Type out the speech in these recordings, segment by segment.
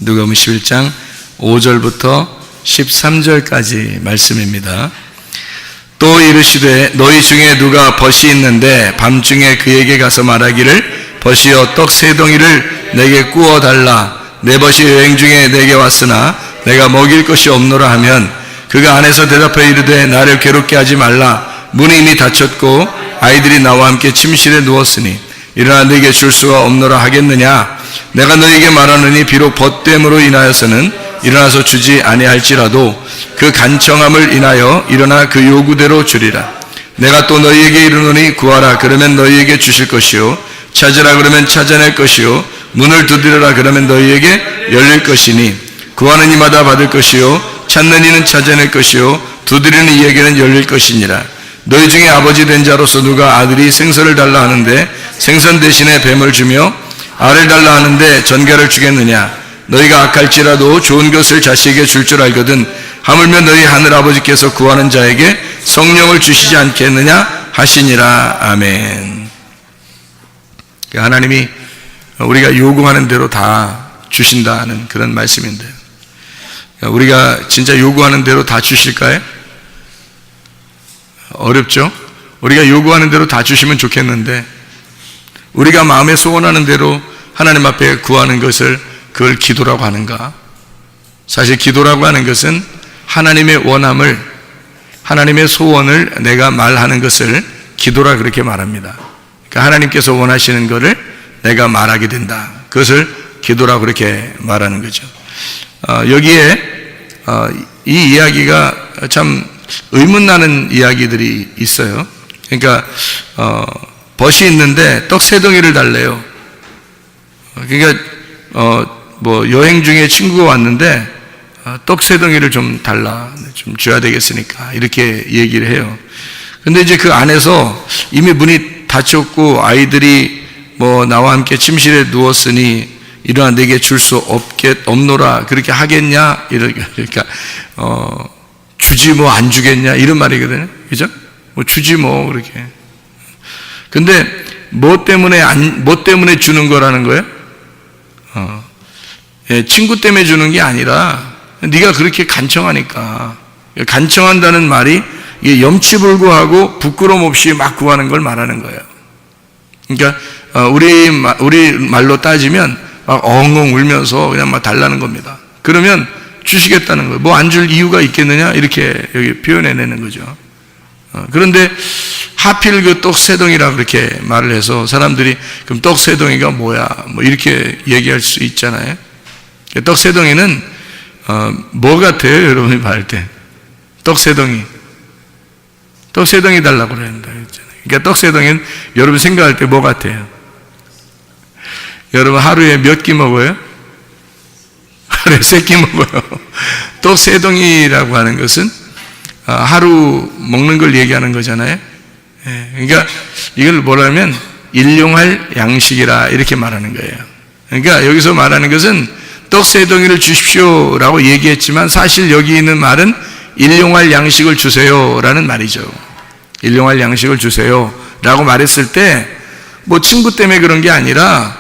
누가복음 11장 5절부터 13절까지 말씀입니다. 또 이르시되 너희 중에 누가 벗이 있는데 밤중에 그에게 가서 말하기를 벗이여 떡 세 덩이를 내게 구워 달라. 내 벗이 여행 중에 내게 왔으나 내가 먹일 것이 없노라 하면 그가 안에서 대답하여 이르되 나를 괴롭게 하지 말라. 문이 이미 닫혔고 아이들이 나와 함께 침실에 누웠으니 일어나 내게 줄 수가 없노라 하겠느냐. 내가 너희에게 말하노니 비록 벗됨으로 인하여서는 일어나서 주지 아니할지라도 그 간청함을 인하여 일어나 그 요구대로 주리라. 내가 또 너희에게 이르노니 구하라 그러면 너희에게 주실 것이요 찾으라 그러면 찾아낼 것이요 문을 두드려라 그러면 너희에게 열릴 것이니 구하는 이마다 받을 것이요 찾는 이는 찾아낼 것이요 두드리는 이에게는 열릴 것이니라. 너희 중에 아버지 된 자로서 누가 아들이 생선을 달라 하는데 생선 대신에 뱀을 주며 알을 달라 하는데 전갈을 주겠느냐. 너희가 악할지라도 좋은 것을 자식에게 줄 줄 알거든 하물며 너희 하늘 아버지께서 구하는 자에게 성령을 주시지 않겠느냐 하시니라. 아멘. 하나님이 우리가 요구하는 대로 다 주신다는 그런 말씀인데 우리가 진짜 요구하는 대로 다 주실까요? 어렵죠? 우리가 요구하는 대로 다 주시면 좋겠는데 우리가 마음에 소원하는 대로 하나님 앞에 구하는 것을 그걸 기도라고 하는가? 사실 기도라고 하는 것은 하나님의 원함을, 하나님의 소원을 내가 말하는 것을 기도라 그렇게 말합니다. 그러니까 하나님께서 원하시는 것을 내가 말하게 된다. 그것을 기도라고 그렇게 말하는 거죠. 여기에 이 이야기가 참 의문나는 이야기들이 있어요. 그러니까 벗이 있는데 떡 세 덩이를 달래요. 그러니까 여행 중에 친구가 왔는데 떡 세 덩이를 좀 달라, 좀 줘야 되겠으니까 이렇게 얘기를 해요. 근데 이제 그 안에서 이미 문이 닫혔고 아이들이 나와 함께 침실에 누웠으니 일어나 내게 줄 수 없노라 그렇게 하겠냐, 그러니까 주지 안 주겠냐 이런 말이거든요. 그죠? 주지 그렇게. 근데 뭐 때문에 주는 거라는 거예요? 친구 때문에 주는 게 아니라 네가 그렇게 간청하니까. 간청한다는 말이 이게 염치불구하고 부끄럼 없이 막 구하는 걸 말하는 거예요. 그러니까 우리 말로 따지면 막 엉엉 울면서 그냥 막 달라는 겁니다. 그러면 주시겠다는 거예요. 안 줄 이유가 있겠느냐 이렇게 여기 표현해내는 거죠. 그런데 하필 그 떡 세 덩이라 그렇게 말을 해서 사람들이 그럼 떡 세 덩이가 뭐야? 이렇게 얘기할 수 있잖아요. 떡 세 덩이는 뭐 같아요? 여러분이 봐할 때 떡 세 덩이, 떡 세 덩이 달라고 그랬는다. 그러니까 떡 세 덩이는 여러분 생각할 때 뭐 같아요? 여러분 하루에 몇 끼 먹어요? 하루에 3끼 먹어요. 떡 세 덩이라고 하는 것은 하루 먹는 걸 얘기하는 거잖아요. 그러니까 이걸 뭐라면 일용할 양식이라 이렇게 말하는 거예요. 그러니까 여기서 말하는 것은 떡 세 덩이를 주십시오라고 얘기했지만 사실 여기 있는 말은 일용할 양식을 주세요라는 말이죠. 일용할 양식을 주세요라고 말했을 때 친구 때문에 그런 게 아니라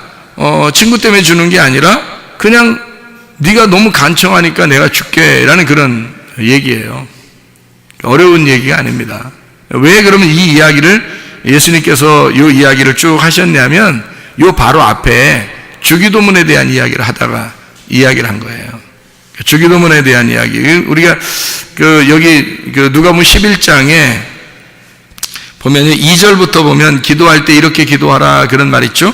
친구 때문에 주는 게 아니라 그냥 네가 너무 간청하니까 내가 줄게라는 그런 얘기예요. 어려운 얘기가 아닙니다. 왜 그러면 이 이야기를 예수님께서 이 이야기를 쭉 하셨냐면 요 바로 앞에 주기도문에 대한 이야기를 하다가 이야기를 한 거예요. 주기도문에 대한 이야기. 우리가 여기 누가복음 11장에 보면 2절부터 보면 기도할 때 이렇게 기도하라 그런 말 있죠.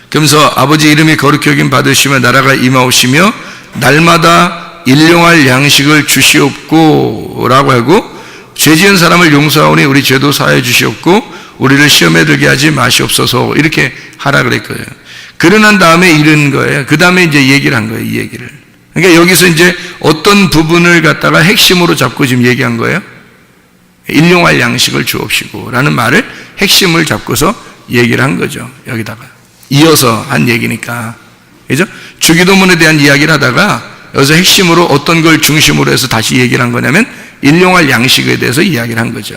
그러면서 아버지 이름이 거룩히 여김 받으시며 나라가 임하오시며 날마다 일용할 양식을 주시옵고 라고 하고 죄 지은 사람을 용서하오니 우리 죄도 사하여 주시옵고 우리를 시험에 들게 하지 마시옵소서 이렇게 하라 그랬거든요. 그러난 다음에 이런 거예요. 그 다음에 이제 얘기를 한 거예요. 이 얘기를. 그러니까 여기서 이제 어떤 부분을 갖다가 핵심으로 잡고 지금 얘기한 거예요. 일용할 양식을 주옵시고 라는 말을 핵심을 잡고서 얘기를 한 거죠. 여기다가 이어서 한 얘기니까. 그죠? 주기도문에 대한 이야기를 하다가 여기서 핵심으로 어떤 걸 중심으로 해서 다시 얘기를 한 거냐면 일용할 양식에 대해서 이야기를 한 거죠.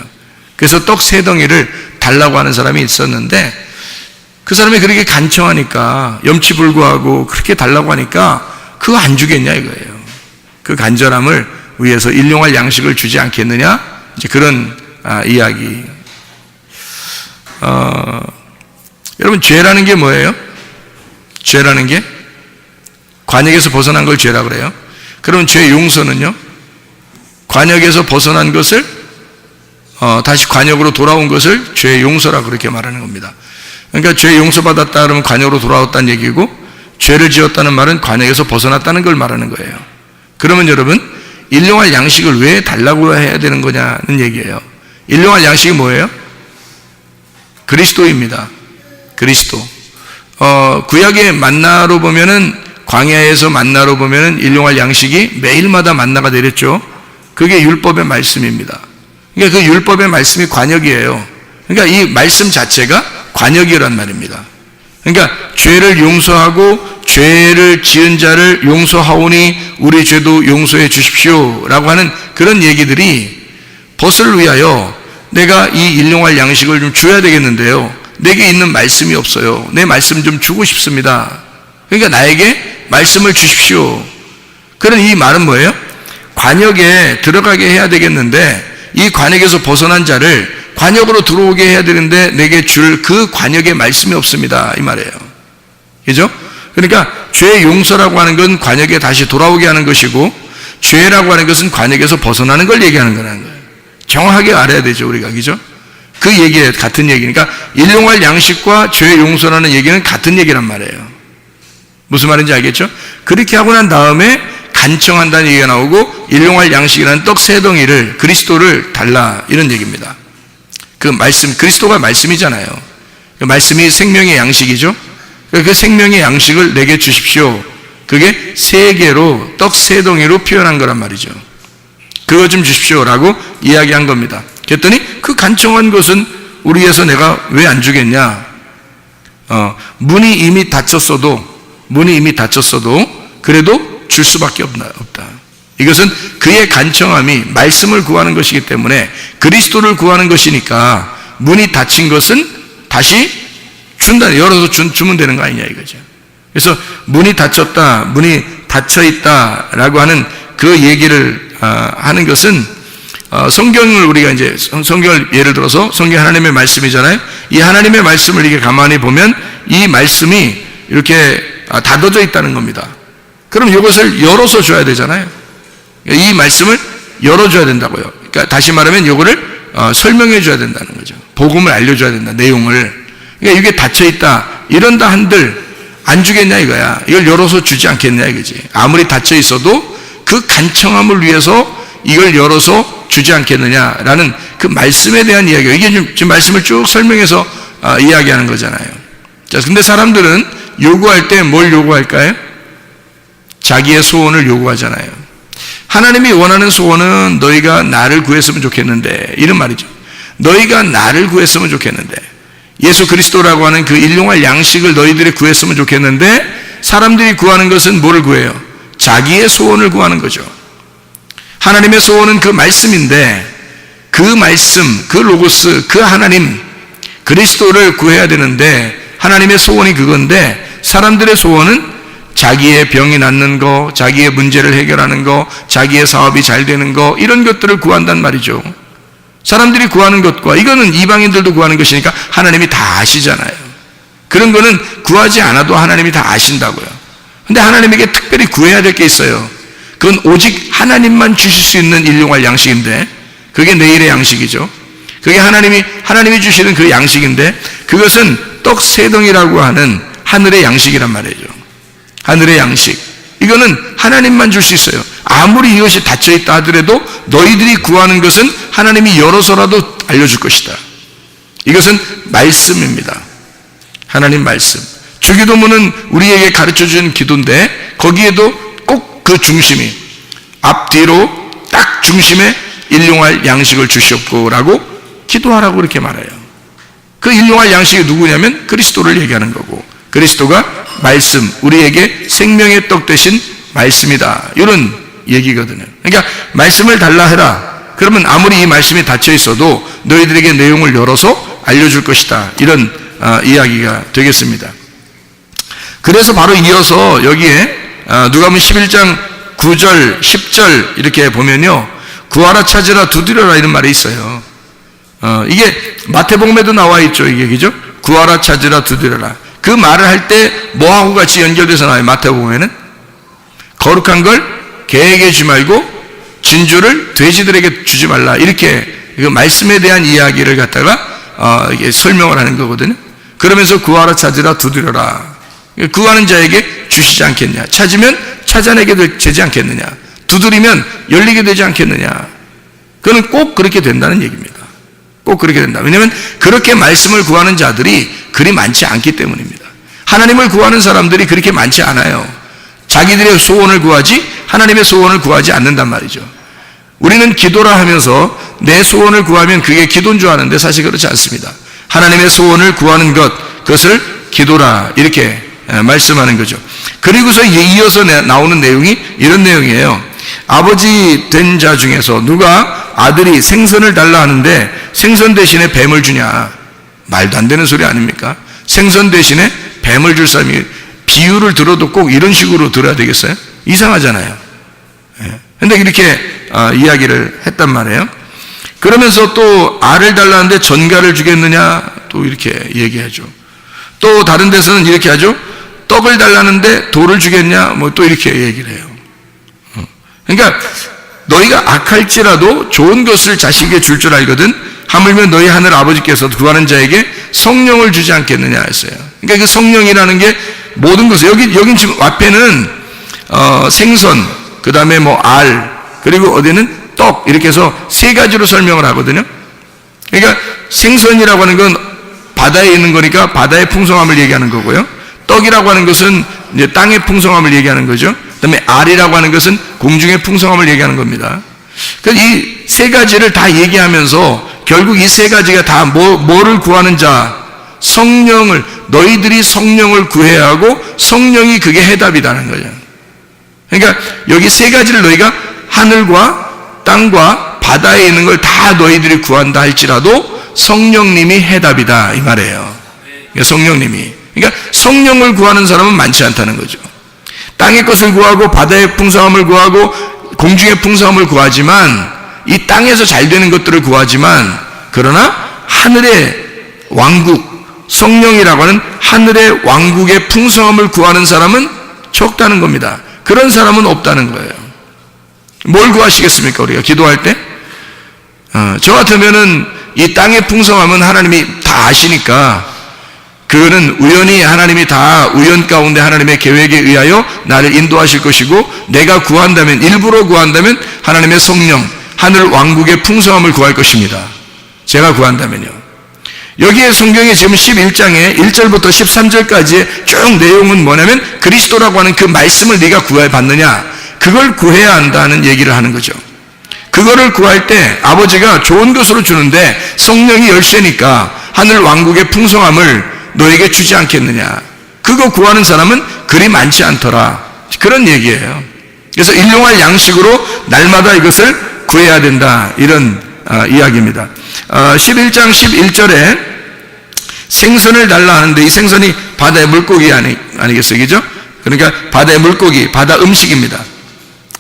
그래서 떡 세 덩이를 달라고 하는 사람이 있었는데 그 사람이 그렇게 간청하니까 염치불구하고 그렇게 달라고 하니까 그거 안 주겠냐 이거예요. 그 간절함을 위해서 일용할 양식을 주지 않겠느냐, 이제 그런 이야기. 여러분, 죄라는 게 뭐예요? 죄라는 게 관역에서 벗어난 걸 죄라 그래요. 그러면 죄 용서는요? 관역에서 벗어난 것을 다시 관역으로 돌아온 것을 죄 용서라 그렇게 말하는 겁니다. 그러니까 죄 용서받았다 그러면 관역으로 돌아왔다는 얘기고, 죄를 지었다는 말은 관역에서 벗어났다는 걸 말하는 거예요. 그러면 여러분, 일용할 양식을 왜 달라고 해야 되는 거냐는 얘기예요. 일용할 양식이 뭐예요? 그리스도입니다. 그리스도. 구약의 만나로 보면은, 광야에서 만나로 보면은 일용할 양식이 매일마다 만나가 내렸죠. 그게 율법의 말씀입니다. 그러니까 그 율법의 말씀이 관역이에요. 그러니까 이 말씀 자체가 관역이란 말입니다. 그러니까 죄를 용서하고 죄를 지은 자를 용서하오니 우리 죄도 용서해 주십시오 라고 하는 그런 얘기들이 벗을 위하여 내가 이 일용할 양식을 좀 줘야 되겠는데요, 내게 있는 말씀이 없어요. 내 말씀 좀 주고 싶습니다. 그러니까 나에게 말씀을 주십시오. 그런 이 말은 뭐예요? 관역에 들어가게 해야 되겠는데, 이 관역에서 벗어난 자를 관역으로 들어오게 해야 되는데 내게 줄 그 관역의 말씀이 없습니다, 이 말이에요. 그죠? 그러니까 죄 용서라고 하는 건 관역에 다시 돌아오게 하는 것이고, 죄라고 하는 것은 관역에서 벗어나는 걸 얘기하는 거라는 거예요. 정확하게 알아야 되죠, 우리가. 그죠? 그 얘기에 같은 얘기니까 일용할 양식과 죄 용서라는 얘기는 같은 얘기란 말이에요. 무슨 말인지 알겠죠? 그렇게 하고 난 다음에 간청한다는 얘기가 나오고, 일용할 양식이라는 떡 세 덩이를, 그리스도를 달라, 이런 얘기입니다. 그 말씀, 그리스도가 말씀이잖아요. 그 말씀이 생명의 양식이죠. 그 생명의 양식을 내게 주십시오. 그게 세 개로, 떡 세 덩이로 표현한 거란 말이죠. 그거 좀 주십시오라고 이야기한 겁니다. 그랬더니 그 간청한 것은 우리에서 내가 왜 안 주겠냐? 문이 이미 닫혔어도 그래도 줄 수밖에 없다. 이것은 그의 간청함이 말씀을 구하는 것이기 때문에, 그리스도를 구하는 것이니까 문이 닫힌 것은 다시 준다, 열어서 주면 되는 거 아니냐 이거죠. 그래서 문이 닫혔다, 문이 닫혀 있다라고 하는 그 얘기를 하는 것은, 성경을 우리가 이제 성경을 예를 들어서, 성경 하나님의 말씀이잖아요. 이 하나님의 말씀을 이렇게 가만히 보면 이 말씀이 이렇게 닫아져 있다는 겁니다. 그럼 이것을 열어서 줘야 되잖아요. 이 말씀을 열어줘야 된다고요. 그러니까 다시 말하면 이거를 설명해 줘야 된다는 거죠. 복음을 알려줘야 된다, 내용을. 그러니까 이게 닫혀있다, 이런다 한들 안 주겠냐 이거야. 이걸 열어서 주지 않겠냐 이거지. 아무리 닫혀 있어도 그 간청함을 위해서 이걸 열어서 주지 않겠느냐라는 그 말씀에 대한 이야기예요. 이게 지금 말씀을 쭉 설명해서 이야기하는 거잖아요. 자, 근데 사람들은 요구할 때 뭘 요구할까요? 자기의 소원을 요구하잖아요. 하나님이 원하는 소원은 너희가 나를 구했으면 좋겠는데, 이런 말이죠. 너희가 나를 구했으면 좋겠는데, 예수 그리스도라고 하는 그 일용할 양식을 너희들이 구했으면 좋겠는데, 사람들이 구하는 것은 뭐를 구해요? 자기의 소원을 구하는 거죠. 하나님의 소원은 그 말씀인데, 그 말씀, 그 로고스, 그 하나님, 그리스도를 구해야 되는데, 하나님의 소원이 그건데, 사람들의 소원은 자기의 병이 낫는 거, 자기의 문제를 해결하는 거, 자기의 사업이 잘 되는 거, 이런 것들을 구한단 말이죠. 사람들이 구하는 것과, 이거는 이방인들도 구하는 것이니까 하나님이 다 아시잖아요. 그런 거는 구하지 않아도 하나님이 다 아신다고요. 근데 하나님에게 특별히 구해야 될 게 있어요. 그건 오직 하나님만 주실 수 있는 일용할 양식인데, 그게 내일의 양식이죠. 그게 하나님이 주시는 그 양식인데, 그것은 떡 세 덩이라고 하는 하늘의 양식이란 말이죠. 하늘의 양식. 이거는 하나님만 줄 수 있어요. 아무리 이것이 닫혀있다 하더라도 너희들이 구하는 것은 하나님이 열어서라도 알려줄 것이다. 이것은 말씀입니다. 하나님 말씀. 주기도문은 우리에게 가르쳐준 기도인데, 거기에도 꼭 그 중심이, 앞뒤로 딱 중심에 일용할 양식을 주시옵고라고 기도하라고 그렇게 말해요. 그 일용할 양식이 누구냐면 그리스도를 얘기하는 거고, 그리스도가 말씀, 우리에게 생명의 떡 대신 말씀이다, 이런 얘기거든요. 그러니까 말씀을 달라 해라. 그러면 아무리 이 말씀이 닫혀 있어도 너희들에게 내용을 열어서 알려줄 것이다, 이런 이야기가 되겠습니다. 그래서 바로 이어서 여기에 누가복음 11장 9절, 10절 이렇게 보면요, 구하라 찾으라 두드려라 이런 말이 있어요. 이게 마태복음에도 나와 있죠. 이게 그죠? 구하라 찾으라 두드려라. 그 말을 할 때 뭐하고 같이 연결돼서 나와요? 마태복음에는 거룩한 걸 개에게 주지 말고 진주를 돼지들에게 주지 말라, 이렇게 그 말씀에 대한 이야기를 갖다가 이게 설명을 하는 거거든요. 그러면서 구하라 찾으라 두드려라. 구하는 자에게 주시지 않겠냐, 찾으면 찾아내게 되지 않겠느냐, 두드리면 열리게 되지 않겠느냐. 그건 꼭 그렇게 된다는 얘기입니다. 꼭 그렇게 된다. 왜냐하면 그렇게 말씀을 구하는 자들이 그리 많지 않기 때문입니다. 하나님을 구하는 사람들이 그렇게 많지 않아요. 자기들의 소원을 구하지 하나님의 소원을 구하지 않는단 말이죠. 우리는 기도라 하면서 내 소원을 구하면 그게 기도인 줄 아는데 사실 그렇지 않습니다. 하나님의 소원을 구하는 것, 그것을 기도라 이렇게 말씀하는 거죠. 그리고서 이어서 나오는 내용이 이런 내용이에요. 아버지 된 자 중에서 누가 아들이 생선을 달라 하는데 생선 대신에 뱀을 주냐? 말도 안 되는 소리 아닙니까? 생선 대신에 뱀을 줄 사람이, 비유를 들어도 꼭 이런 식으로 들어야 되겠어요? 이상하잖아요. 근데 이렇게 이야기를 했단 말이에요. 그러면서 또 알을 달라는데 전갈을 주겠느냐? 또 이렇게 얘기하죠. 또 다른 데서는 이렇게 하죠. 떡을 달라는데 돌을 주겠냐? 뭐 또 이렇게 얘기를 해요. 그러니까 너희가 악할지라도 좋은 것을 자식에게 줄 줄 알거든 하물며 너희 하늘 아버지께서 구하는 자에게 성령을 주지 않겠느냐 했어요. 그러니까 그 성령이라는 게 모든 것을, 여긴 지금 앞에는 생선, 그 다음에 뭐 알, 그리고 어디는 떡, 이렇게 해서 세 가지로 설명을 하거든요. 그러니까 생선이라고 하는 건 바다에 있는 거니까 바다의 풍성함을 얘기하는 거고요. 떡이라고 하는 것은 이제 땅의 풍성함을 얘기하는 거죠. 그 다음에 알이라고 하는 것은 공중의 풍성함을 얘기하는 겁니다. 그러니까 이 세 가지를 다 얘기하면서 결국 이 세 가지가 다 뭐를 구하는 자? 성령을, 너희들이 성령을 구해야 하고 성령이 그게 해답이라는 거죠. 그러니까 여기 세 가지를 너희가 하늘과 땅과 바다에 있는 걸 다 너희들이 구한다 할지라도 성령님이 해답이다 이 말이에요. 그러니까 성령님이, 그러니까 성령을 구하는 사람은 많지 않다는 거죠. 땅의 것을 구하고 바다의 풍성함을 구하고 공중의 풍성함을 구하지만, 이 땅에서 잘 되는 것들을 구하지만, 그러나 하늘의 왕국, 성령이라고 하는 하늘의 왕국의 풍성함을 구하는 사람은 적다는 겁니다. 그런 사람은 없다는 거예요. 뭘 구하시겠습니까? 우리가 기도할 때? 저 같으면은 이 땅의 풍성함은 하나님이 다 아시니까 그거는 우연히 하나님이 다 우연 가운데 하나님의 계획에 의하여 나를 인도하실 것이고, 내가 구한다면, 일부러 구한다면 하나님의 성령, 하늘 왕국의 풍성함을 구할 것입니다. 제가 구한다면요. 여기에 성경에 지금 11장에 1절부터 13절까지의 쭉 내용은 뭐냐면 그리스도라고 하는 그 말씀을 네가 구해봤느냐, 그걸 구해야 한다는 얘기를 하는 거죠. 그거를 구할 때 아버지가 좋은 것으로 주는데 성령이 열쇠니까 하늘 왕국의 풍성함을 너에게 주지 않겠느냐. 그거 구하는 사람은 그리 많지 않더라. 그런 얘기예요. 그래서 일용할 양식으로 날마다 이것을 구해야 된다, 이런 이야기입니다. 11장 11절에 생선을 달라 하는데 이 생선이 바다의 물고기 아니겠어요? 그죠? 그러니까 바다의 물고기, 바다 음식입니다.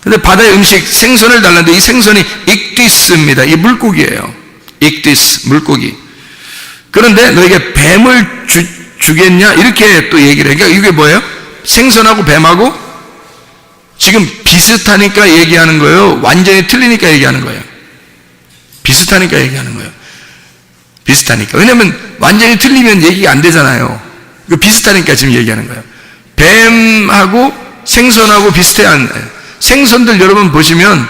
근데 바다의 음식, 생선을 달라는데 이 생선이 익디스입니다. 이 물고기예요. 익디스, 물고기. 그런데 너에게 뱀을 주겠냐? 이렇게 또 얘기를 해요. 그러니까 이게 뭐예요? 생선하고 뱀하고 지금 비슷하니까 얘기하는 거예요? 완전히 틀리니까 얘기하는 거예요? 비슷하니까 얘기하는 거예요. 비슷하니까. 왜냐면 완전히 틀리면 얘기가 안 되잖아요. 비슷하니까 지금 얘기하는 거예요. 뱀하고 생선하고 비슷해야, 생선들 여러분 보시면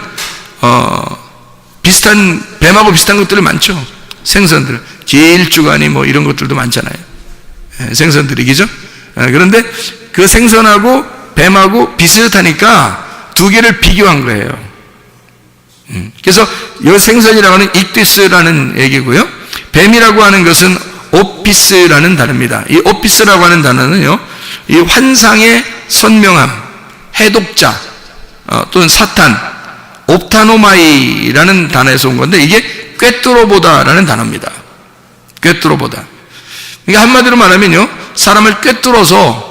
비슷한, 뱀하고 비슷한 것들이 많죠. 생선들, 길주가니 뭐 이런 것들도 많잖아요. 생선들이, 그죠? 그런데 그 생선하고 뱀하고 비슷하니까 두 개를 비교한 거예요. 그래서 이 생선이라고 하는 익디스라는 얘기고요. 뱀이라고 하는 것은 오피스라는 단어입니다. 이 오피스라고 하는 단어는요, 이 환상의 선명함, 해독자, 또는 사탄, 옵타노마이라는 단어에서 온 건데, 이게 꿰뚫어보다라는 단어입니다. 꿰뚫어보다. 그러니까 한마디로 말하면요, 사람을 꿰뚫어서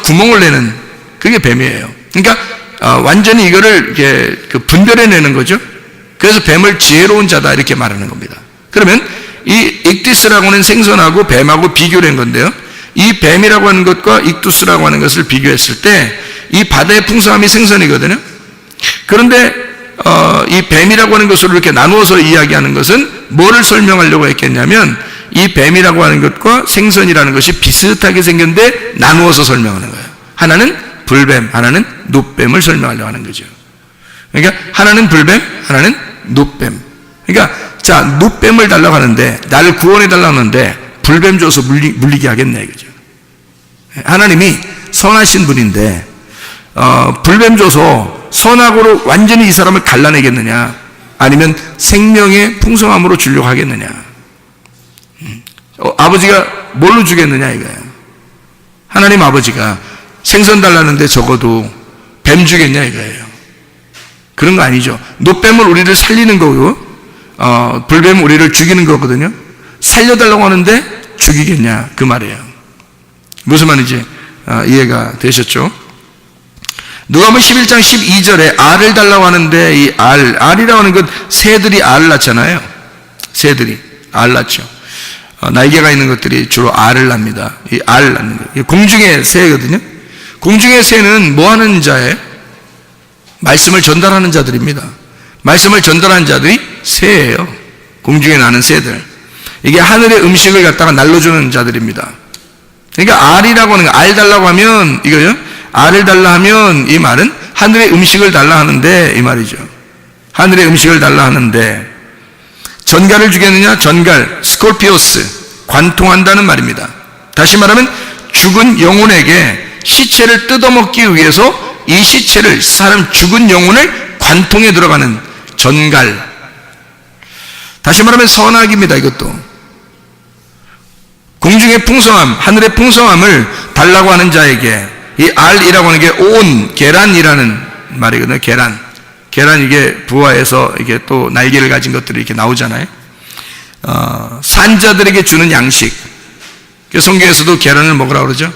구멍을 내는, 그게 뱀이에요. 그러니까 완전히 이거를 이렇게 분별해내는 거죠. 그래서 뱀을 지혜로운 자다 이렇게 말하는 겁니다. 그러면 이 익디스라고 하는 생선하고 뱀하고 비교를 한 건데요. 이 뱀이라고 하는 것과 익두스라고 하는 것을 비교했을 때 이 바다의 풍성함이 생선이거든요. 그런데 이 뱀이라고 하는 것으로 이렇게 나누어서 이야기하는 것은 뭐를 설명하려고 했겠냐면 이 뱀이라고 하는 것과 생선이라는 것이 비슷하게 생겼는데 나누어서 설명하는 거예요. 하나는 불뱀, 하나는 놋뱀을 설명하려고 하는 거죠. 그러니까 하나는 불뱀, 하나는 놋뱀. 그러니까 자, 놋뱀을 달라고 하는데 나를 구원해 달라고 하는데 불뱀 줘서 물리게 하겠네 이거죠. 하나님이 선하신 분인데 불뱀 줘서 선악으로 완전히 이 사람을 갈라내겠느냐, 아니면 생명의 풍성함으로 주려고 하겠느냐. 아버지가 뭘로 주겠느냐 이거예요. 하나님 아버지가 생선 달라는데 적어도 뱀 주겠냐 이거예요. 그런 거 아니죠. 놋뱀은 우리를 살리는 거고 불뱀은 우리를 죽이는 거거든요. 살려달라고 하는데 죽이겠냐 그 말이에요. 무슨 말인지 이해가 되셨죠? 누가복음 11장 12절에 알을 달라고 하는데 이 알이라고 하는 것, 새들이 알을 낳잖아요. 새들이 알 낳죠. 날개가 있는 것들이 주로 알을 낳습니다. 이 알 낳는 것. 공중의 새거든요. 공중의 새는 뭐 하는 자예요? 말씀을 전달하는 자들입니다. 말씀을 전달하는 자들이 새예요. 공중에 나는 새들. 이게 하늘의 음식을 갖다가 날려주는 자들입니다. 그러니까 알이라고 하는 거, 알 달라고 하면 이거요. 알을 달라 하면 이 말은 하늘의 음식을 달라 하는데 이 말이죠. 하늘의 음식을 달라 하는데 전갈을 주겠느냐? 전갈, 스콜피오스, 관통한다는 말입니다. 다시 말하면 죽은 영혼에게 시체를 뜯어먹기 위해서 이 시체를, 사람 죽은 영혼을 관통에 들어가는 전갈. 다시 말하면 선악입니다. 이것도 공중의 풍성함, 하늘의 풍성함을 달라고 하는 자에게 이 알이라고 하는 게 온, 계란이라는 말이거든요. 계란 이게 부화해서 이게 또 날개를 가진 것들이 이렇게 나오잖아요. 산자들에게 주는 양식. 성경에서도 계란을 먹으라고 그러죠.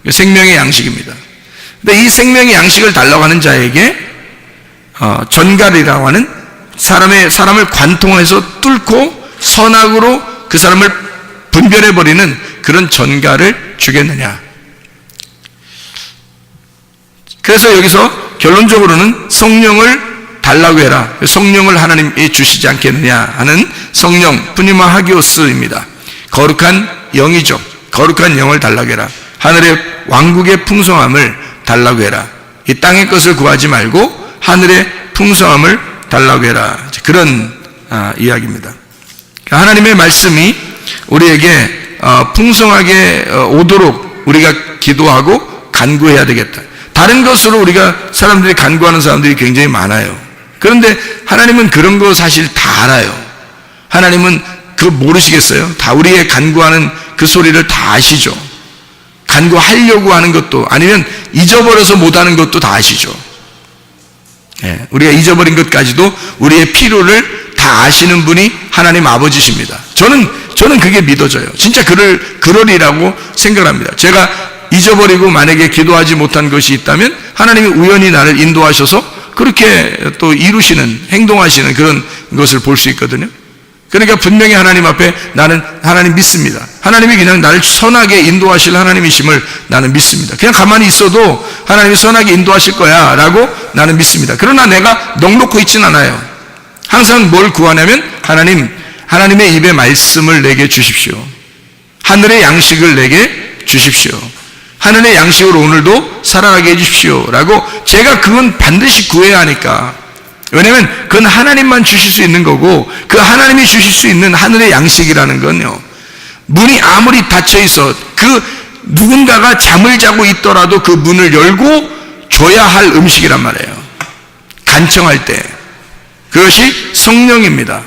생명의 양식입니다. 근데 이 생명의 양식을 달라고 하는 자에게 전갈이라고 하는 사람을 관통해서 뚫고 선악으로 그 사람을 분별해버리는 그런 전갈을 주겠느냐. 그래서 여기서 결론적으로는 성령을 달라고 해라. 성령을 하나님이 주시지 않겠느냐 하는 성령, 푸니마 하기오스입니다. 거룩한 영이죠. 거룩한 영을 달라고 해라. 하늘의 왕국의 풍성함을 달라고 해라. 이 땅의 것을 구하지 말고 하늘의 풍성함을 달라고 해라. 그런 이야기입니다. 하나님의 말씀이 우리에게 풍성하게 오도록 우리가 기도하고 간구해야 되겠다. 다른 것으로 우리가 사람들이 간구하는 사람들이 굉장히 많아요. 그런데 하나님은 그런 거 사실 다 알아요. 하나님은 그거 모르시겠어요? 다 우리의 간구하는 그 소리를 다 아시죠. 간구하려고 하는 것도, 아니면 잊어버려서 못하는 것도 다 아시죠. 우리가 잊어버린 것까지도 우리의 필요를 다 아시는 분이 하나님 아버지십니다. 저는 그게 믿어져요. 진짜 그러리라고 생각합니다. 제가 잊어버리고 만약에 기도하지 못한 것이 있다면 하나님이 우연히 나를 인도하셔서 그렇게 또 이루시는, 행동하시는 그런 것을 볼 수 있거든요. 그러니까 분명히 하나님 앞에 나는 하나님 믿습니다. 하나님이 그냥 나를 선하게 인도하실 하나님이심을 나는 믿습니다. 그냥 가만히 있어도 하나님이 선하게 인도하실 거야 라고 나는 믿습니다. 그러나 내가 넉놓고 있진 않아요. 항상 뭘 구하냐면 하나님의 입에 말씀을 내게 주십시오. 하늘의 양식을 내게 주십시오. 하늘의 양식으로 오늘도 살아가게 해주십시오 라고 제가 그건 반드시 구해야 하니까. 왜냐하면 그건 하나님만 주실 수 있는 거고, 그 하나님이 주실 수 있는 하늘의 양식이라는 건요, 문이 아무리 닫혀 있어 그 누군가가 잠을 자고 있더라도 그 문을 열고 줘야 할 음식이란 말이에요. 간청할 때. 그것이 성령입니다.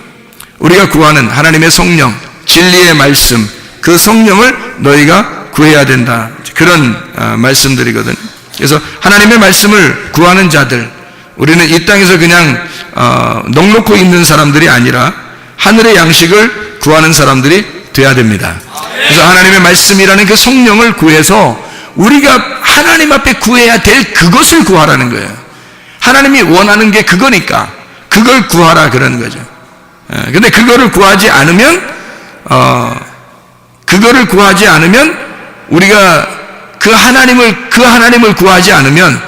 우리가 구하는 하나님의 성령, 진리의 말씀, 그 성령을 너희가 구해야 된다. 그런 말씀들이거든요. 그래서 하나님의 말씀을 구하는 자들, 우리는 이 땅에서 그냥 넉놓고 있는 사람들이 아니라 하늘의 양식을 구하는 사람들이 돼야 됩니다. 그래서 하나님의 말씀이라는 그 성령을 구해서 우리가 하나님 앞에 구해야 될 그것을 구하라는 거예요. 하나님이 원하는 게 그거니까 그걸 구하라 그러는 거죠. 근데 그거를 구하지 않으면 우리가 그 하나님을 구하지 않으면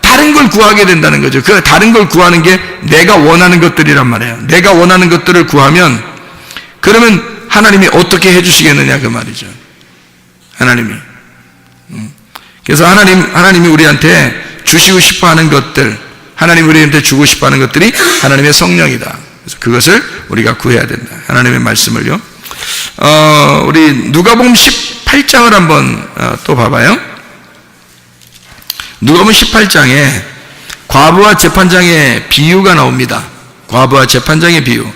다른 걸 구하게 된다는 거죠. 그 다른 걸 구하는 게 내가 원하는 것들이란 말이에요. 내가 원하는 것들을 구하면 그러면 하나님이 어떻게 해주시겠느냐 그 말이죠. 하나님이. 그래서 하나님이 우리한테 주시고 싶어하는 것들, 하나님이 우리한테 주고 싶어하는 것들이 하나님의 성령이다. 그래서 그것을 우리가 구해야 된다. 하나님의 말씀을요. 우리 누가복음 18장을 한번 또 봐봐요. 누가복음 18장에 과부와 재판장의 비유가 나옵니다. 과부와 재판장의 비유.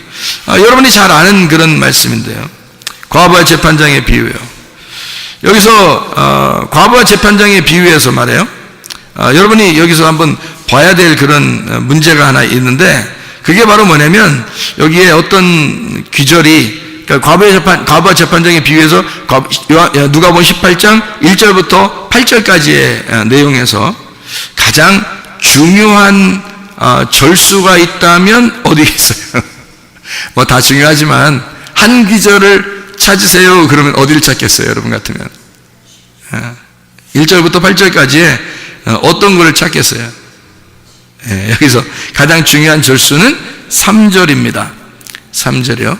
여러분이 잘 아는 그런 말씀인데요. 과부와 재판장의 비유예요. 여기서 과부와 재판장의 비유에서 말해요. 여러분이 여기서 한번 봐야 될 그런 문제가 하나 있는데 그게 바로 뭐냐면 여기에 어떤 귀절이 그러니까 과부와 재판장의 비유에서 누가복음 18장 1절부터 8절까지의 내용에서 가장 중요한 절수가 있다면 어디 있어요? 뭐 다 중요하지만 한 귀절을 찾으세요. 그러면 어디를 찾겠어요? 여러분 같으면 1절부터 8절까지에 어떤 거를 찾겠어요? 여기서 가장 중요한 절수는 3절입니다. 3절이요.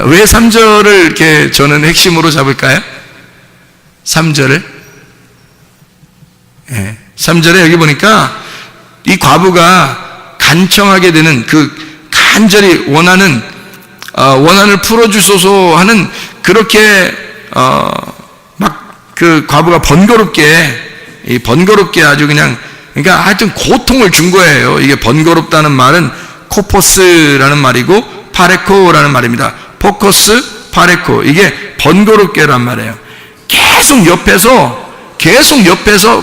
왜 3절을 이렇게 저는 핵심으로 잡을까요? 3절을 3절에 여기 보니까 이 과부가 간청하게 되는 그 간절히 원한을 풀어주소서 하는 그렇게 막 그 과부가 번거롭게 아주 그냥 그러니까 하여튼 고통을 준 거예요. 이게 번거롭다는 말은 코포스라는 말이고 파레코라는 말입니다. 포커스, 파레코. 이게 번거롭게란 말이에요. 계속 옆에서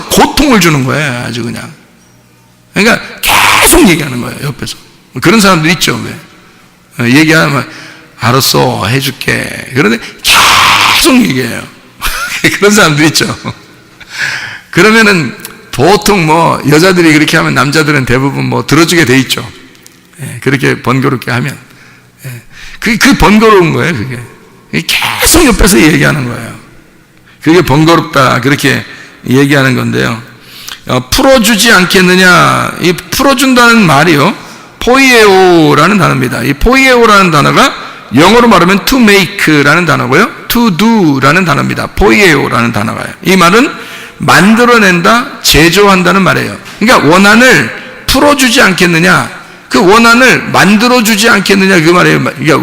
고통을 주는 거예요. 아주 그냥. 그러니까 계속 얘기하는 거예요. 옆에서. 그런 사람들 있죠. 왜? 얘기하면 알았어 해줄게. 그런데 계속 얘기해요. 그런 사람들 있죠. 그러면은 보통 뭐 여자들이 그렇게 하면 남자들은 대부분 뭐 들어주게 돼 있죠. 그렇게 번거롭게 하면 그 번거로운 거예요. 그게 계속 옆에서 얘기하는 거예요. 그게 번거롭다 그렇게 얘기하는 건데요. 풀어주지 않겠느냐. 이 풀어준다는 말이요 포이에오라는 단어입니다. 이 포이에오라는 단어가 영어로 말하면 to make라는 단어고요, to do라는 단어입니다. 포이에오라는 단어가요. 이 말은 만들어낸다, 제조한다는 말이에요. 그러니까 원한을 풀어주지 않겠느냐, 그 원한을 만들어주지 않겠느냐 그 말이에요. 그러니까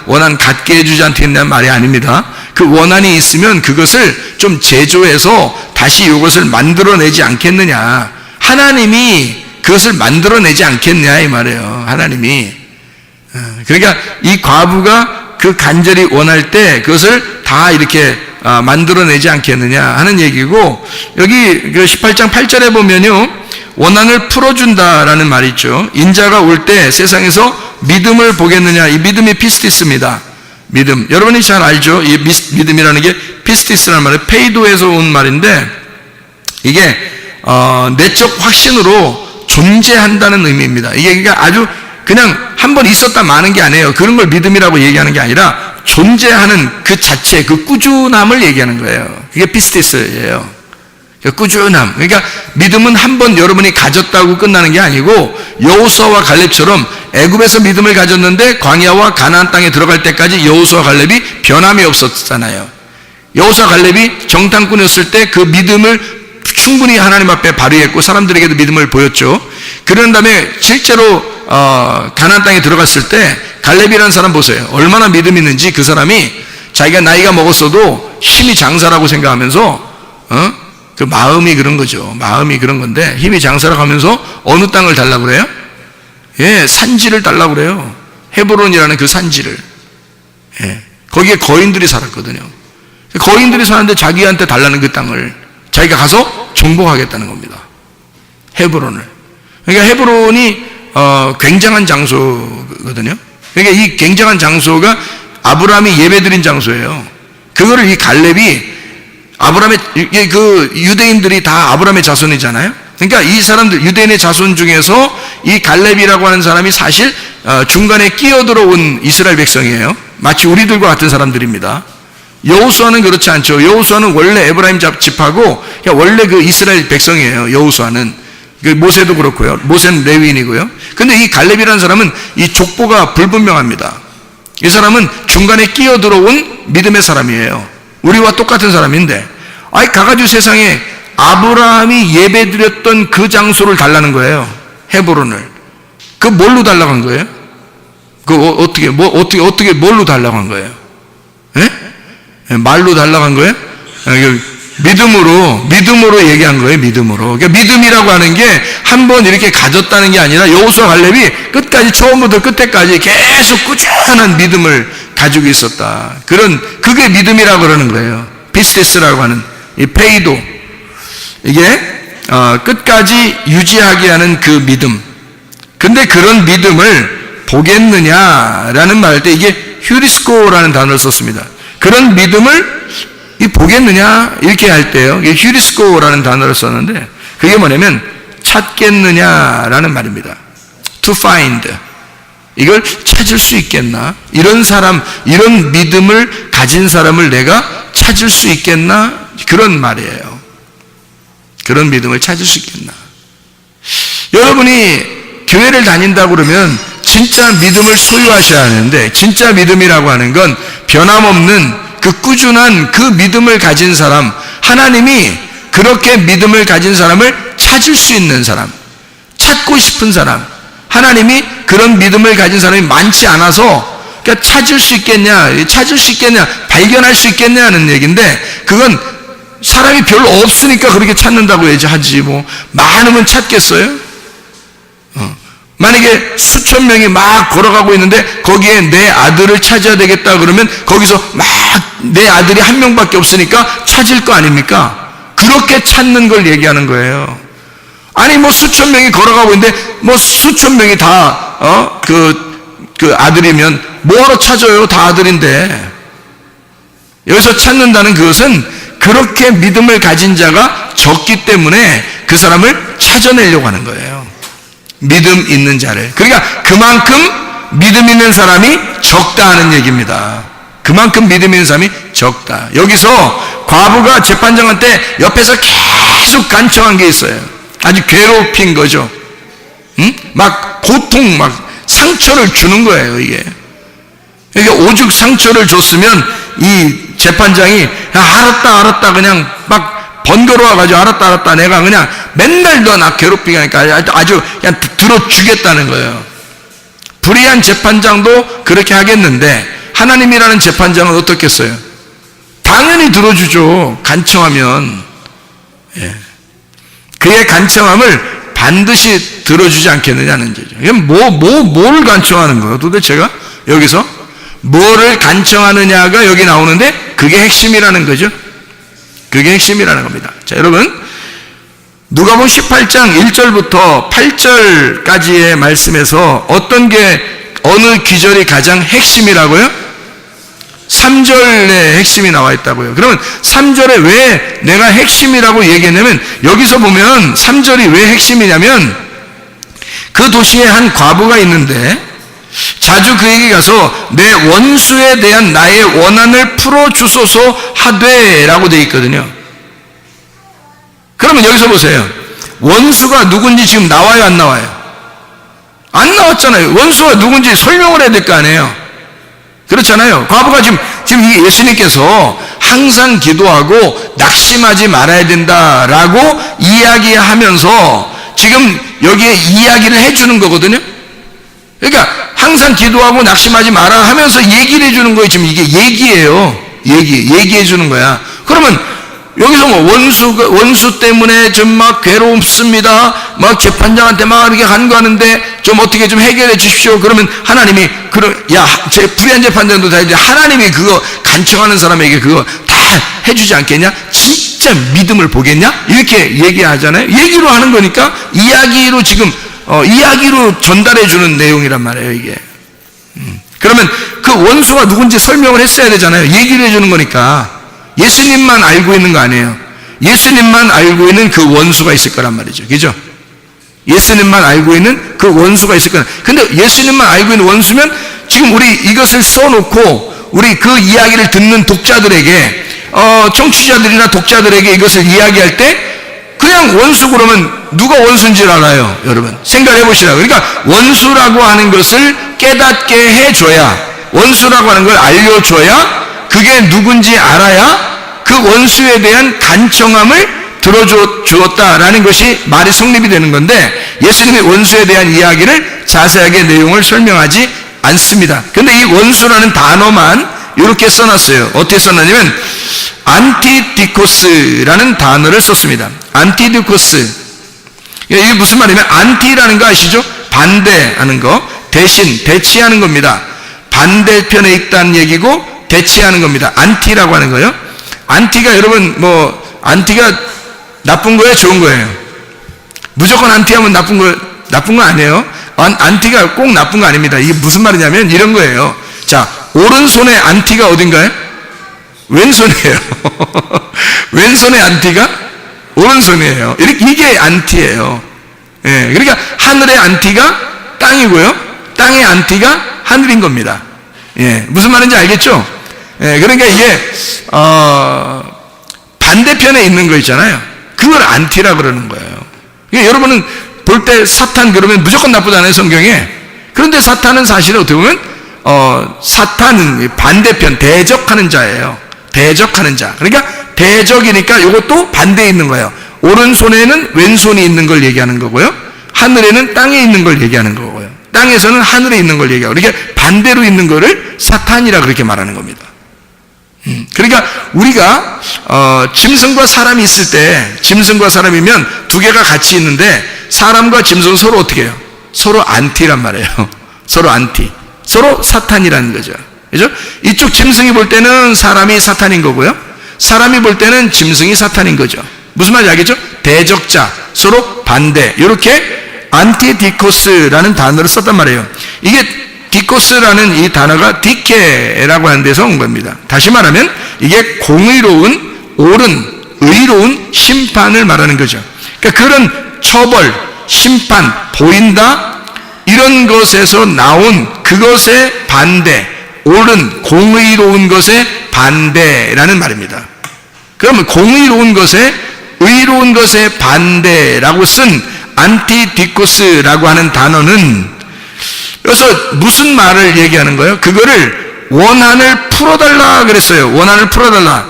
원한 갖게 해주지 않겠느냐 말이 아닙니다. 그 원한이 있으면 그것을 좀 제조해서 다시 이것을 만들어내지 않겠느냐. 하나님이 그것을 만들어내지 않겠느냐 이 말이에요. 하나님이. 그러니까 이 과부가 그 간절히 원할 때 그것을 다 이렇게 만들어내지 않겠느냐 하는 얘기고, 여기 그 18장 8절에 보면요 원한을 풀어준다라는 말이 있죠. 인자가 올 때 세상에서 믿음을 보겠느냐. 이 믿음이 피스티스입니다. 믿음. 여러분이 잘 알죠. 이 믿음이라는 게 피스티스라는 말은 페이도에서 온 말인데 이게 내적 확신으로 존재한다는 의미입니다. 이게 그러니까 아주 그냥 한번 있었다 마는 게 아니에요. 그런 걸 믿음이라고 얘기하는 게 아니라 존재하는 그 자체, 그 꾸준함을 얘기하는 거예요. 그게 피스티스예요. 꾸준함. 그러니까 믿음은 한번 여러분이 가졌다고 끝나는 게 아니고 여호수아와 갈렙처럼 애굽에서 믿음을 가졌는데 광야와 가나안 땅에 들어갈 때까지 여호수아와 갈렙이 변함이 없었잖아요. 여호수아와 갈렙이 정탐꾼이었을 때 그 믿음을 충분히 하나님 앞에 발휘했고 사람들에게도 믿음을 보였죠. 그런 다음에 실제로 가나안 땅에 들어갔을 때 갈렙이라는 사람 보세요. 얼마나 믿음이 있는지. 그 사람이 자기가 나이가 먹었어도 힘이 장사라고 생각하면서 그 마음이 그런 거죠. 마음이 그런 건데 힘이 장사라고 하면서 어느 땅을 달라고 그래요? 산지를 달라고 그래요. 헤브론이라는 그 산지를. 거기에 거인들이 살았거든요. 거인들이 사는데 자기한테 달라는 그 땅을 자기가 가서 정복하겠다는 겁니다. 헤브론을. 그러니까 헤브론이 굉장한 장소거든요. 그러니까 이 굉장한 장소가 아브라함이 예배드린 장소예요. 그거를 이 갈렙이 아브라함의, 이게 그 유대인들이 다 아브라함의 자손이잖아요. 그러니까 이 사람들, 유대인의 자손 중에서 이 갈렙이라고 하는 사람이 사실 중간에 끼어들어온 이스라엘 백성이에요. 마치 우리들과 같은 사람들입니다. 여호수아는 그렇지 않죠. 여호수아는 원래 에브라임 집하고 원래 그 이스라엘 백성이에요. 여호수아는. 모세도 그렇고요. 모세는 레위인이고요. 근데 이 갈렙이라는 사람은 이 족보가 불분명합니다. 이 사람은 중간에 끼어들어온 믿음의 사람이에요. 우리와 똑같은 사람인데, 가가지고 세상에 아브라함이 예배드렸던 그 장소를 달라는 거예요. 헤브론을. 그 뭘로 달라고 한 거예요? 어떻게 뭘로 달라고 한 거예요? 예? 말로 달라고 한 거예요? 믿음으로 얘기한 거예요. 믿음으로. 그러니까 믿음이라고 하는 게 한 번 이렇게 가졌다는 게 아니라 여호수아 갈렙이 끝까지, 처음부터 끝에까지 계속 꾸준한 믿음을 가지고 있었다. 그게 믿음이라고 그러는 거예요. 피스테스라고 하는 이 페이도, 이게 끝까지 유지하게 하는 그 믿음. 근데 그런 믿음을 보겠느냐라는 말 할 때 이게 휴리스코라는 단어를 썼습니다. 그런 믿음을 보겠느냐 이렇게 할 때요, 이게 휴리스코라는 단어를 썼는데 그게 뭐냐면 찾겠느냐라는 말입니다. To find. 이걸 찾을 수 있겠나? 이런 사람, 이런 믿음을 가진 사람을 내가 찾을 수 있겠나? 그런 말이에요. 그런 믿음을 찾을 수 있겠나? 여러분이 교회를 다닌다고 그러면 진짜 믿음을 소유하셔야 하는데, 진짜 믿음이라고 하는 건 변함없는 그 꾸준한 그 믿음을 가진 사람, 하나님이 그렇게 믿음을 가진 사람을 찾을 수 있는 사람, 찾고 싶은 사람, 하나님이 그런 믿음을 가진 사람이 많지 않아서 그러니까 찾을 수 있겠냐, 발견할 수 있겠냐 하는 얘기인데, 그건 사람이 별로 없으니까 그렇게 찾는다고 하지, 뭐 많으면 찾겠어요? 만약에 수천 명이 막 걸어가고 있는데 거기에 내 아들을 찾아야 되겠다 그러면 거기서 막 내 아들이 한 명밖에 없으니까 찾을 거 아닙니까? 그렇게 찾는 걸 얘기하는 거예요. 아니 뭐 수천 명이 걸어가고 있는데 뭐 수천 명이 다 그 아들이면 뭐하러 찾아요? 다 아들인데. 여기서 찾는다는 그것은 그렇게 믿음을 가진 자가 적기 때문에 그 사람을 찾아내려고 하는 거예요. 믿음 있는 자를. 그러니까 그만큼 믿음 있는 사람이 적다는 얘기입니다. 그만큼 믿음 있는 사람이 적다. 여기서 과부가 재판장한테 옆에서 계속 간청한 게 있어요. 아주 괴롭힌 거죠. 막 고통, 막 상처를 주는 거예요, 이게. 이게 오죽 상처를 줬으면 이 재판장이 알았다 그냥 막 번거로워가지고 알았다 내가 그냥 맨날 너 나 괴롭히게 하니까 아주 그냥 들어주겠다는 거예요. 불의한 재판장도 그렇게 하겠는데 하나님이라는 재판장은 어떻겠어요? 당연히 들어주죠. 간청하면. 예. 그의 간청함을 반드시 들어주지 않겠느냐는 거죠. 이게 뭐를 간청하는 거예요? 도대체가 여기서 뭐를 간청하느냐가 여기 나오는데 그게 핵심이라는 거죠. 그게 핵심이라는 겁니다. 자, 여러분, 누가복음 18장 1절부터 8절까지의 말씀에서 어떤 게 어느 기절이 가장 핵심이라고요? 3절에 핵심이 나와 있다고요. 그러면 3절에 왜 내가 핵심이라고 얘기했냐면, 여기서 보면 3절이 왜 핵심이냐면, 그 도시에 한 과부가 있는데 자주 그에게 가서 내 원수에 대한 나의 원한을 풀어주소서 하되 라고 되어 있거든요. 그러면 여기서 보세요. 원수가 누군지 지금 나와요, 안 나와요? 안 나왔잖아요. 원수가 누군지 설명을 해야 될 거 아니에요. 그렇잖아요. 과부가 지금 예수님께서 항상 기도하고 낙심하지 말아야 된다라고 이야기하면서 지금 여기에 이야기를 해주는 거거든요. 그러니까 항상 기도하고 낙심하지 마라 하면서 얘기를 해주는 거예요. 지금 이게 얘기예요. 얘기해 주는 거야. 그러면 여기서 뭐 원수 때문에 좀 막 괴롭습니다. 막 재판장한테 막 이렇게 간구하는데 좀 어떻게 좀 해결해 주십시오. 그러면 하나님이 제 불의한 재판장도 다 이제 하나님이 그거 간청하는 사람에게 그거 다 해주지 않겠냐? 진짜 믿음을 보겠냐? 이렇게 얘기하잖아요. 얘기로 하는 거니까 이야기로 지금 이야기로 전달해 주는 내용이란 말이에요, 이게. 그러면 그 원수가 누군지 설명을 했어야 되잖아요. 얘기를 해 주는 거니까. 예수님만 알고 있는 거 아니에요. 예수님만 알고 있는 그 원수가 있을 거란 말이죠. 그죠? 예수님만 알고 있는 그 원수가 있을 거란. 근데 예수님만 알고 있는 원수면 지금 우리 이것을 써놓고 우리 그 이야기를 듣는 독자들에게 청취자들이나 독자들에게 이것을 이야기할 때 그냥 원수 그러면 누가 원수인지 알아요, 여러분. 생각해 보시라고. 그러니까 원수라고 하는 것을 깨닫게 해줘야, 원수라고 하는 걸 알려줘야, 그게 누군지 알아야 그 원수에 대한 간청함을 들어주었다라는 것이 말이 성립이 되는 건데, 예수님이 원수에 대한 이야기를 자세하게 내용을 설명하지 않습니다. 근데 이 원수라는 단어만 이렇게 써놨어요. 어떻게 써놨냐면 안티디코스라는 단어를 썼습니다. 안티디코스. 이게 무슨 말이냐면, 안티라는 거 아시죠? 반대하는 거, 대신, 대치하는 겁니다. 반대편에 있다는 얘기고 대치하는 겁니다. 안티라고 하는 거요. 안티가 여러분 안티가 나쁜 거예요, 좋은 거예요? 무조건 안티하면 나쁜 거 아니에요. 안티가 꼭 나쁜 거 아닙니다. 이게 무슨 말이냐면 이런 거예요. 자, 오른손에 안티가 어딘가요? 왼손이에요. 왼손의 안티가 오른손이에요. 이게 안티예요. 예, 그러니까 하늘의 안티가 땅이고요, 땅의 안티가 하늘인 겁니다. 예, 무슨 말인지 알겠죠? 예, 그러니까 이게 반대편에 있는 거 있잖아요. 그걸 안티라 그러는 거예요. 그러니까 여러분은 볼 때 사탄 그러면 무조건 나쁘잖아요, 성경에. 그런데 사탄은 사실 어떻게 보면 사탄은 반대편, 대적하는 자예요. 대적하는 자. 그러니까 대적이니까 이것도 반대에 있는 거예요. 오른손에는 왼손이 있는 걸 얘기하는 거고요, 하늘에는 땅에 있는 걸 얘기하는 거고요, 땅에서는 하늘에 있는 걸 얘기하고, 그러니까 반대로 있는 거를 사탄이라 그렇게 말하는 겁니다. 그러니까 우리가 짐승과 사람이 있을 때, 짐승과 사람이면 두 개가 같이 있는데 사람과 짐승은 서로 어떻게 해요? 서로 안티란 말이에요. 서로 안티, 서로 사탄이라는 거죠. 그죠? 이쪽 짐승이 볼 때는 사람이 사탄인 거고요, 사람이 볼 때는 짐승이 사탄인 거죠. 무슨 말인지 알겠죠? 대적자, 서로 반대, 이렇게 안티디코스라는 단어를 썼단 말이에요. 이게 디코스라는 이 단어가 디케라고 하는 데서 온 겁니다. 다시 말하면 이게 공의로운, 옳은, 의로운 심판을 말하는 거죠. 그러니까 그런 처벌, 심판, 보인다, 이런 것에서 나온 그것의 반대, 옳은, 공의로운 것의 반대라는 말입니다. 그러면 공의로운 것에, 의로운 것의 반대라고 쓴 안티디코스라고 하는 단어는, 그래서 무슨 말을 얘기하는 거예요? 그거를 원한을 풀어달라 그랬어요. 원한을 풀어달라.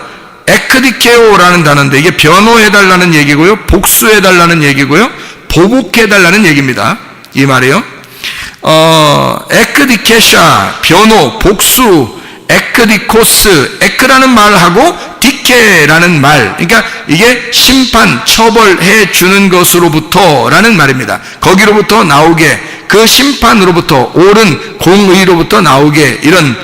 에크디케오라는 단어인데 이게 변호해달라는 얘기고요, 복수해달라는 얘기고요, 보복해달라는 얘기입니다. 이 말이요. 에크디케샤, 변호, 복수, 에크디코스, 에크라는 말하고 디케라는 말, 그러니까 이게 심판, 처벌해 주는 것으로부터라는 말입니다. 거기로부터 나오게, 그 심판으로부터, 옳은 공의로부터 나오게, 이런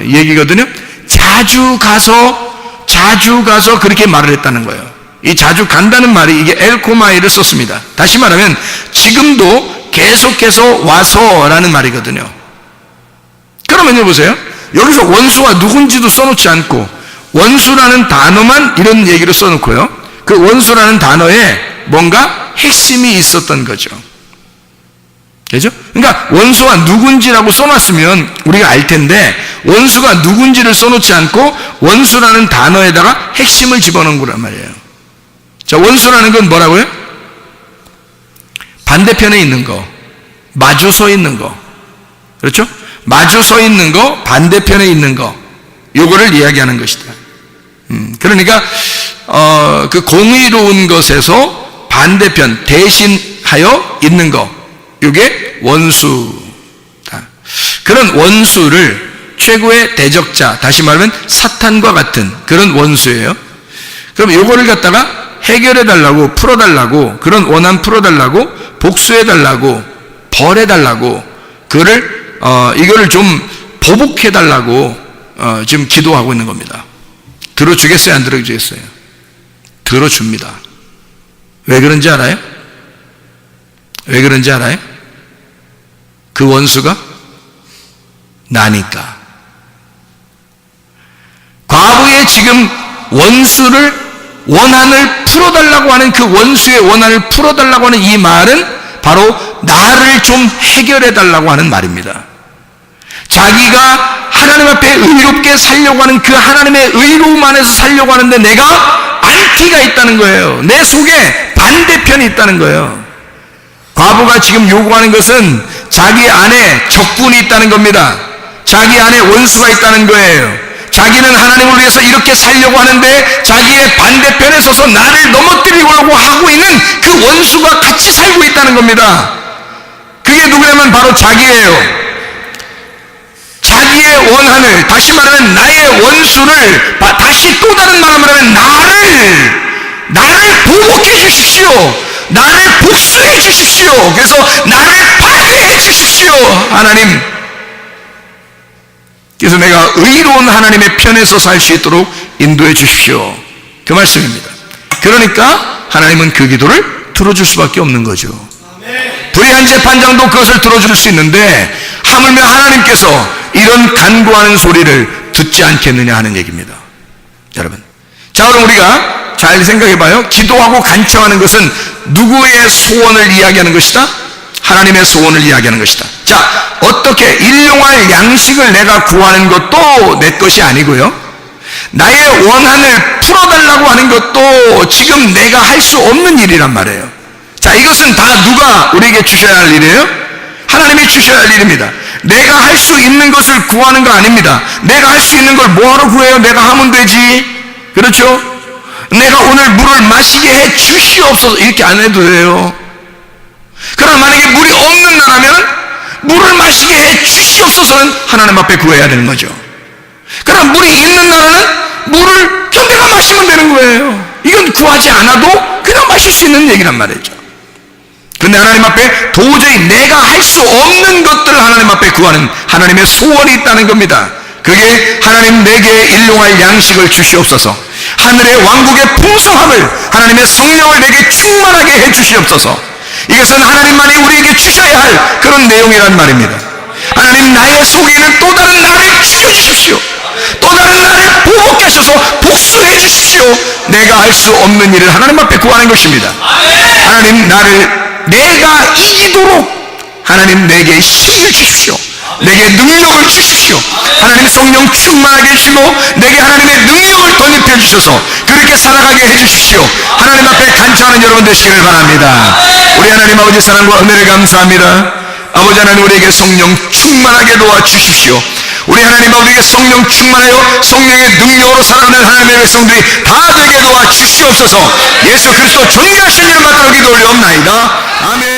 얘기거든요. 자주 가서 그렇게 말을 했다는 거예요. 이 자주 간다는 말이 이게 엘코마이를 썼습니다. 다시 말하면 지금도 계속해서 와서라는 말이거든요. 그러면요, 보세요. 여기서 원수가 누군지도 써놓지 않고 원수라는 단어만 이런 얘기를 써놓고요, 그 원수라는 단어에 뭔가 핵심이 있었던 거죠. 그죠? 그러니까 원수가 누군지라고 써놨으면 우리가 알 텐데, 원수가 누군지를 써놓지 않고 원수라는 단어에다가 핵심을 집어넣은 거란 말이에요. 자, 원수라는 건 뭐라고요? 반대편에 있는 거, 마주 서 있는 거, 그렇죠? 마주 서 있는 거, 반대편에 있는 거, 요거를 이야기하는 것이다. 그러니까 그 공의로운 것에서 반대편, 대신하여 있는 거, 이게 원수다. 그런 원수를 최고의 대적자, 다시 말하면 사탄과 같은 그런 원수예요. 그럼 요거를 갖다가 해결해달라고, 풀어달라고, 그런 원한 풀어달라고, 복수해달라고, 벌해달라고, 이거를 좀 보복해달라고 지금 기도하고 있는 겁니다. 들어주겠어요, 안 들어주겠어요? 들어줍니다. 왜 그런지 알아요? 왜 그런지 알아요? 그 원수가 나니까. 과부의 마음에 지금 원한을 풀어달라고 하는 그 원수의 원한을 풀어달라고 하는 이 말은 바로 나를 좀 해결해달라고 하는 말입니다. 자기가 하나님 앞에 의롭게 살려고 하는 그 하나님의 의로움 안에서 살려고 하는데 내가 안티가 있다는 거예요. 내 속에 반대편이 있다는 거예요. 과부가 지금 요구하는 것은 자기 안에 적군이 있다는 겁니다. 자기 안에 원수가 있다는 거예요. 자기는 하나님을 위해서 이렇게 살려고 하는데 자기의 반대편에 서서 나를 넘어뜨리려고 하고 있는 그 원수가 같이 살고 있다는 겁니다. 그게 누구냐면 바로 자기예요. 자기의 원한을, 다시 말하면 나의 원수를, 다시 또 다른 말로 하면 나를 보복해 주십시오. 나를 복수해 주십시오. 그래서 나를 파괴해 주십시오. 하나님. 그래서 내가 의로운 하나님의 편에서 살 수 있도록 인도해 주십시오. 그 말씀입니다. 그러니까 하나님은 그 기도를 들어줄 수밖에 없는 거죠. 불의한 재판장도 그것을 들어줄 수 있는데 하물며 하나님께서 이런 간구하는 소리를 듣지 않겠느냐 하는 얘기입니다. 여러분, 자, 그럼 우리가 잘 생각해 봐요. 기도하고 간청하는 것은 누구의 소원을 이야기하는 것이다? 하나님의 소원을 이야기하는 것이다. 자, 어떻게 일용할 양식을 내가 구하는 것도 내 것이 아니고요, 나의 원한을 풀어달라고 하는 것도 지금 내가 할 수 없는 일이란 말이에요. 자, 이것은 다 누가 우리에게 주셔야 할 일이에요? 하나님이 주셔야 할 일입니다. 내가 할 수 있는 것을 구하는 거 아닙니다. 내가 할 수 있는 걸 뭐하러 구해요? 내가 하면 되지. 그렇죠? 내가 오늘 물을 마시게 해 주시옵소서, 이렇게 안 해도 돼요. 그러나 만약에 물이 없는 나라면 물을 마시게 해 주시옵소서는 하나님 앞에 구해야 되는 거죠. 그러나 물이 있는 나라는 물을 그냥 내가 마시면 되는 거예요. 이건 구하지 않아도 그냥 마실 수 있는 얘기란 말이죠. 그런데 하나님 앞에 도저히 내가 할 수 없는 것들을 하나님 앞에 구하는 하나님의 소원이 있다는 겁니다. 그게 하나님 내게 일용할 양식을 주시옵소서, 하늘의 왕국의 풍성함을, 하나님의 성령을 내게 충만하게 해 주시옵소서. 이것은 하나님만이 우리에게 주셔야 할 그런 내용이란 말입니다. 하나님, 나의 속에 있는 또 다른 나를 죽여주십시오. 또 다른 나를 보복해 주셔서 복수해 주십시오. 내가 할 수 없는 일을 하나님 앞에 구하는 것입니다. 하나님, 내가 이기도록 하나님 내게 힘을 주십시오. 내게 능력을 주십시오. 하나님 성령 충만하게 해주시고 내게 하나님의 능력을 덧입혀 주셔서 그렇게 살아가게 해주십시오. 하나님 앞에 간청하는 여러분 되시기를 바랍니다. 우리 하나님 아버지 사랑과 은혜를 감사합니다. 아버지 하나님, 우리에게 성령 충만하게 도와주십시오. 우리 하나님 아버지에게 성령 충만하여 성령의 능력으로 살아가는 하나님의 백성들이 다 되게 도와주시옵소서. 예수 그리스도 존귀하신 이름 받들어 기도 올려옵나이다. 아멘.